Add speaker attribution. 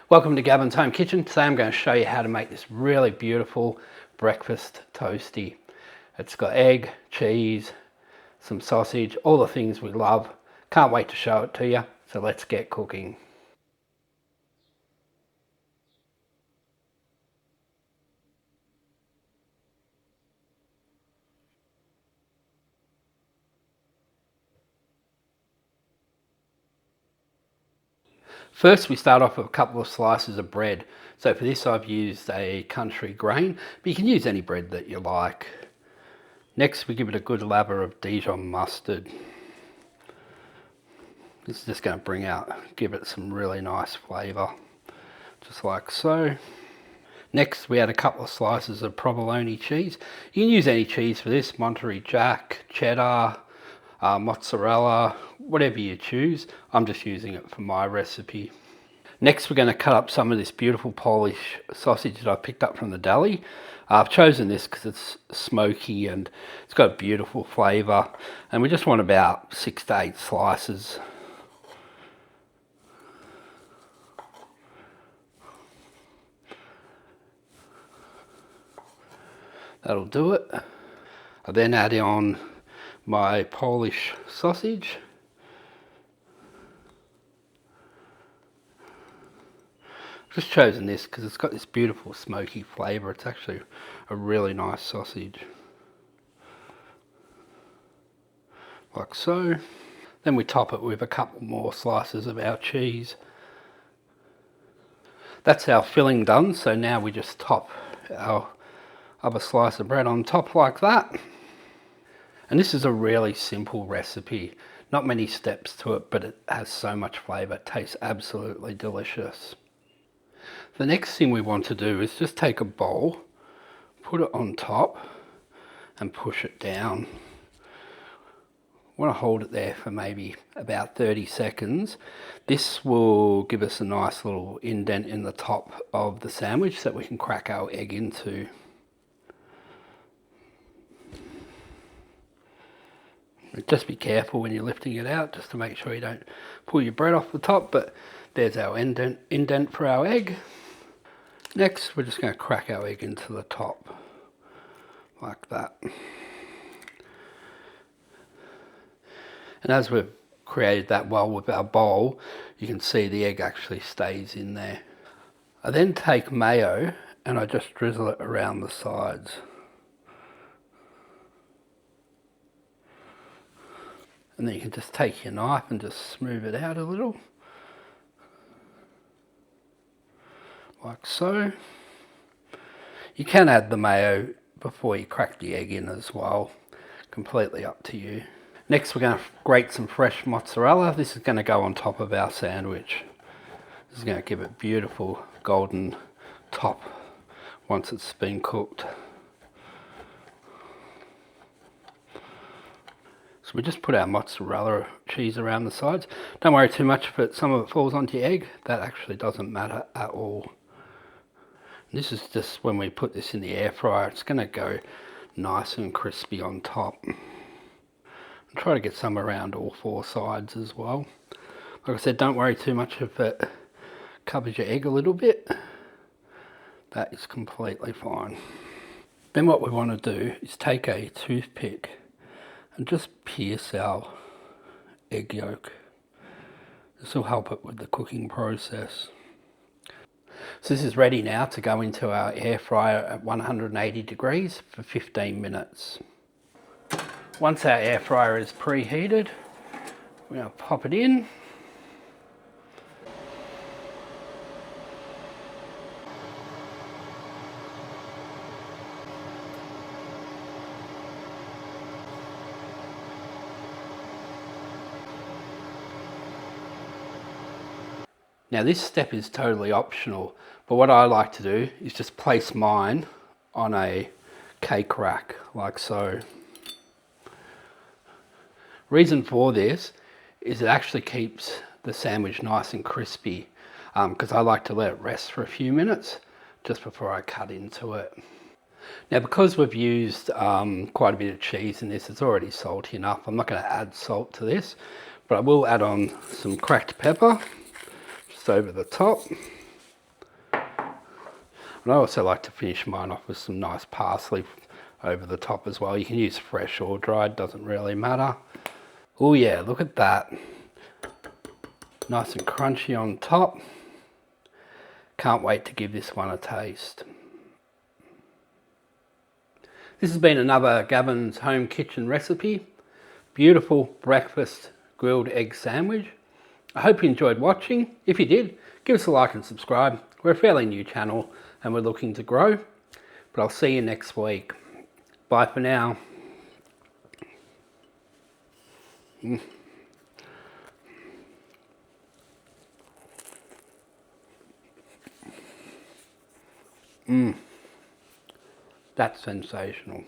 Speaker 1: Welcome to Gavin's Home Kitchen. Today I'm going to show you how to make this really beautiful breakfast toasty. It's got egg, cheese, some sausage, all the things we love. Can't wait to show it to you, so let's get cooking. First we start off with a couple of slices of bread. So for this I've used a country grain, but you can use any bread that you like. Next we give it a good lather of Dijon mustard. This is just going to give it some really nice flavour, just like so. Next we add a couple of slices of provolone cheese. You can use any cheese for this, Monterey Jack, cheddar, mozzarella, whatever you choose. I'm just using it for my recipe. Next we're going to cut up some of this beautiful Polish sausage that I picked up from the deli. I've chosen this because it's smoky and it's got a beautiful flavour, and we just want about 6 to 8 slices. That'll do it. I then add on my Polish sausage. I've just chosen this because it's got this beautiful smoky flavour. It's actually a really nice sausage. Like so. Then we top it with a couple more slices of our cheese. That's our filling done, so now we just top our other slice of bread on top like that. And this is a really simple recipe. Not many steps to it, but it has so much flavour. It tastes absolutely delicious. The next thing we want to do is just take a bowl, put it on top and push it down. I want to hold it there for maybe about 30 seconds. This will give us a nice little indent in the top of the sandwich that we can crack our egg into. Just be careful when you're lifting it out, just to make sure you don't pull your bread off the top, but there's our indent for our egg. Next, we're just going to crack our egg into the top, like that. And as we've created that well with our bowl, you can see the egg actually stays in there. I then take mayo and I just drizzle it around the sides. And then you can just take your knife and just smooth it out a little. Like so. You can add the mayo before you crack the egg in as well. Completely up to you. Next we're going to grate some fresh mozzarella. This is going to go on top of our sandwich. This is going to give it beautiful golden top once it's been cooked. So we just put our mozzarella cheese around the sides. Don't worry too much if some of it falls onto your egg. That actually doesn't matter at all. And this is just when we put this in the air fryer. It's going to go nice and crispy on top. And try to get some around all 4 sides as well. Like I said, don't worry too much if it covers your egg a little bit. That is completely fine. Then what we want to do is take a toothpick and just pierce our egg yolk. This will help it with the cooking process. So this is ready now to go into our air fryer at 180 degrees for 15 minutes. Once our air fryer is preheated, we're going to pop it in. Now this step is totally optional, but what I like to do is just place mine on a cake rack, like so. Reason for this is it actually keeps the sandwich nice and crispy, because I like to let it rest for a few minutes just before I cut into it. Now because we've used quite a bit of cheese in this, it's already salty enough. I'm not going to add salt to this, but I will add on some cracked pepper just over the top. And I also like to finish mine off with some nice parsley over the top as well. You can use fresh or dried, doesn't really matter. Oh yeah, look at that. Nice and crunchy on top. Can't wait to give this one a taste. This has been another Gavin's Home Kitchen recipe. Beautiful breakfast grilled egg sandwich. I hope you enjoyed watching. If you did, give us a like and subscribe. We're a fairly new channel and we're looking to grow. But I'll see you next week. Bye for now. That's sensational.